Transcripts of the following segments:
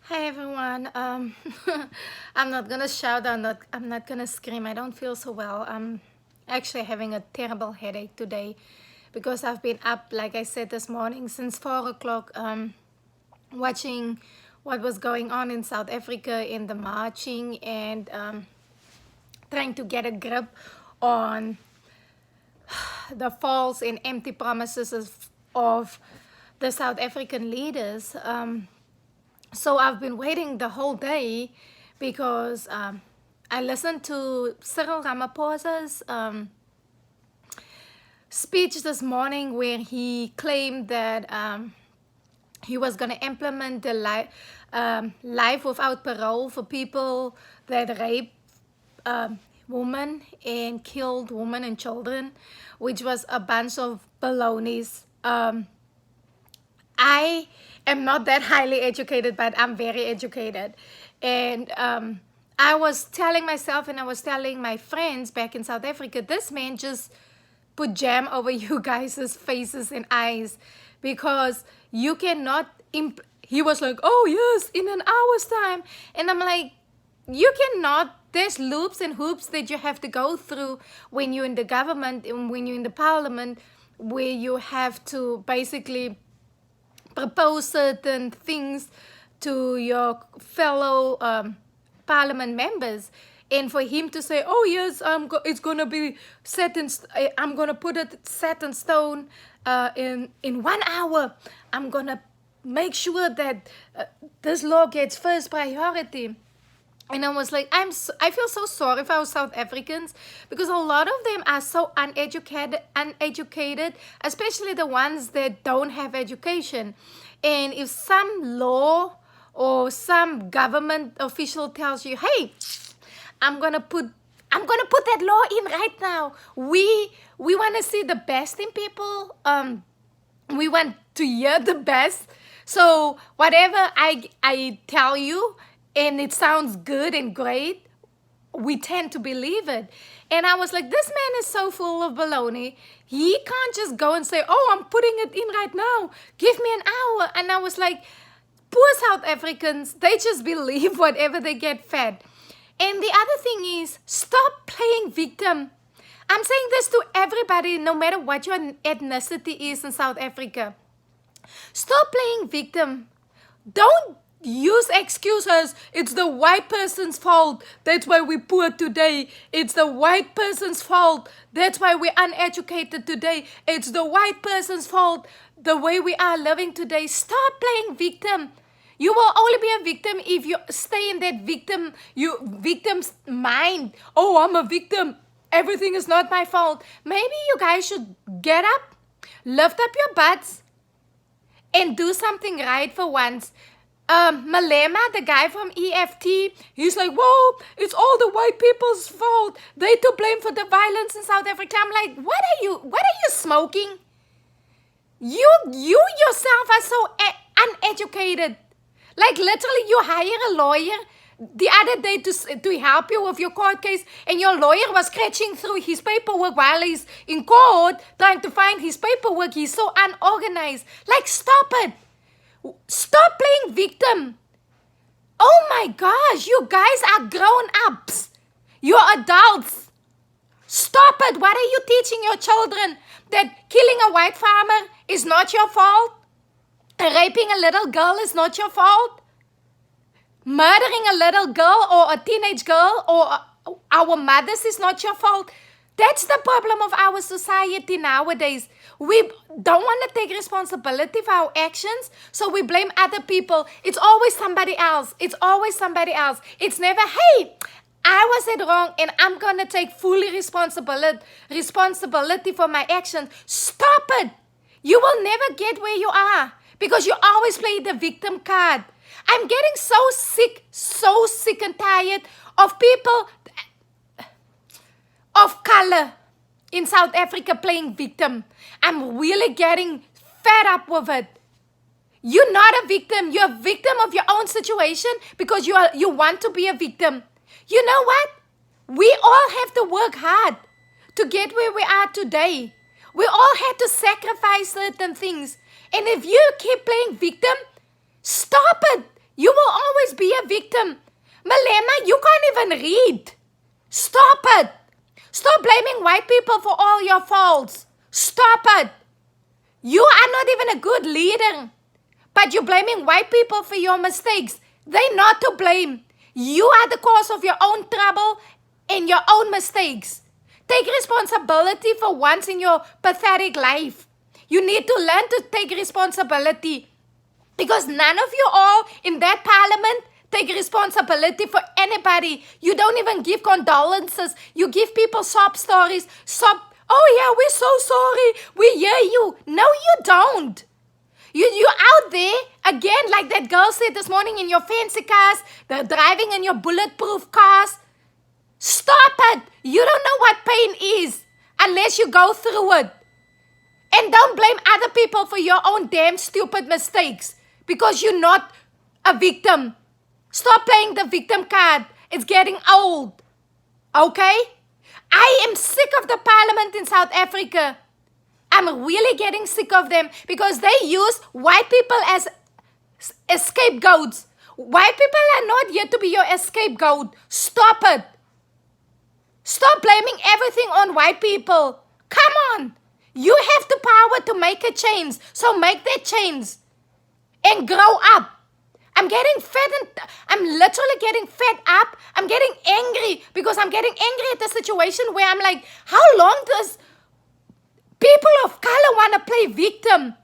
Hi everyone. I'm not gonna shout. I'm not gonna scream. I don't feel so well. I'm actually having a terrible headache today because I've been up, like I said this morning, since 4 o'clock, watching what was going on in South Africa in the marching and trying to get a grip on the false and empty promises of the South African leaders. So I've been waiting the whole day because I listened to Cyril Ramaphosa's speech this morning where he claimed that he was going to implement the life without parole for people that rape women and killed women and children, which was a bunch of balonies. I am not that highly educated, but I'm very educated. And I was telling myself and I was telling my friends back in South Africa, this man just put jam over you guys' faces and eyes because you cannot. He was like, oh yes, in an hour's time. And I'm like, you cannot. There's loops and hoops that you have to go through when you're in the government and when you're in the parliament, where you have to basically propose certain things to your fellow parliament members, and for him to say, oh yes, it's gonna be set in I'm gonna put it set in stone in 1 hour. I'm gonna make sure that this law gets first priority. And I was like, I feel so sorry for our South Africans because a lot of them are so uneducated, especially the ones that don't have education. And if some law or some government official tells you, hey, I'm gonna put that law in right now. We want to see the best in people. We want to hear the best. So whatever I tell you, and it sounds good and great, we tend to believe it. And I was like, this man is so full of baloney. He can't just go and say, oh, I'm putting it in right now. Give me an hour. And I was like, poor South Africans, they just believe whatever they get fed. And the other thing is, stop playing victim. I'm saying this to everybody, no matter what your ethnicity is in South Africa. Stop playing victim. Don't use excuses. It's the white person's fault. That's why we're poor today. It's the white person's fault. That's why we're uneducated today. It's the white person's fault. The way we are living today. Stop playing victim. You will only be a victim if you stay in that victim's mind. Oh, I'm a victim. Everything is not my fault. Maybe you guys should get up, lift up your butts, and do something right for once. MALEMA, the guy from EFT, he's like, whoa, it's all the white people's fault. They to blame for the violence in South Africa. I'm like, what are you smoking? You yourself are so uneducated. Like literally you hire a lawyer the other day to help you with your court case, and your lawyer was scratching through his paperwork while he's in court trying to find his paperwork. He's so unorganized. Like, stop it. Stop playing victim. Oh my gosh, you guys are grown-ups. You're adults. Stop it. What are you teaching your children? That killing a white farmer is not your fault? Raping a little girl is not your fault? Murdering a little girl or a teenage girl or our mothers is not your fault? That's the problem of our society nowadays. We don't want to take responsibility for our actions, so we blame other people. It's always somebody else. It's always somebody else. It's never, hey, I was it wrong and I'm going to take fully responsibility for my actions. Stop it. You will never get where you are because you always play the victim card. I'm getting so sick and tired of people of color in South Africa playing victim. I'm really getting fed up with it. You're not a victim. You're a victim of your own situation because you want to be a victim. You know what? We all have to work hard to get where we are today. We all had to sacrifice certain things. And if you keep playing victim, stop it. You will always victim. Malema, you can't even read. Stop it. Stop blaming white people for all your faults. Stop it. You are not even a good leader, but you're blaming white people for your mistakes. They're not to blame. You are the cause of your own trouble and your own mistakes. Take responsibility for once in your pathetic life. You need to learn to take responsibility, because none of you all in that parliament take responsibility for anybody. You don't even give condolences. You give people sob stories. Oh yeah, we're so sorry. We hear you. No, you don't. You're out there, again, like that girl said this morning, in your fancy cars. They're driving in your bulletproof cars. Stop it. You don't know what pain is unless you go through it. And don't blame other people for your own damn stupid mistakes, because you're not a victim. Stop playing the victim card. It's getting old. Okay? I am sick of the parliament in South Africa. I'm really getting sick of them, because they use white people as scapegoats. White people are not here to be your scapegoat. Stop it. Stop blaming everything on white people. Come on. You have the power to make a change. So make that change. And grow up. I'm getting fed and I'm literally getting fed up. I'm getting angry, because I'm getting angry at the situation where I'm like, how long does people of color want to play victim?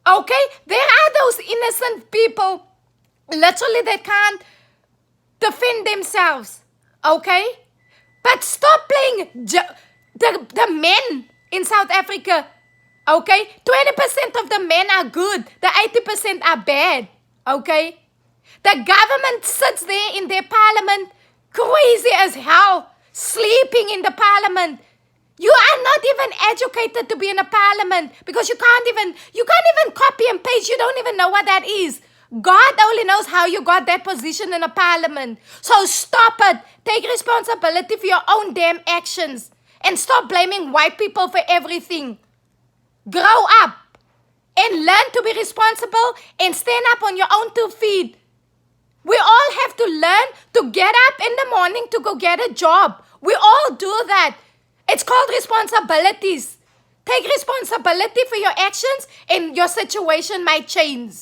Okay? There are those innocent people literally that can't defend themselves. Okay? But stop playing the men in South Africa. Okay? 20% of the men are good. The 80% are bad. Okay? The government sits there in their parliament, crazy as hell, sleeping in the parliament. You are not even educated to be in a parliament, because you can't even copy and paste. You don't even know what that is. God only knows how you got that position in a parliament. So stop it. Take responsibility for your own damn actions. And stop blaming white people for everything. Grow up. And learn to be responsible and stand up on your own 2 feet. We all have to learn to get up in the morning to go get a job. We all do that. It's called responsibilities. Take responsibility for your actions, and your situation might change.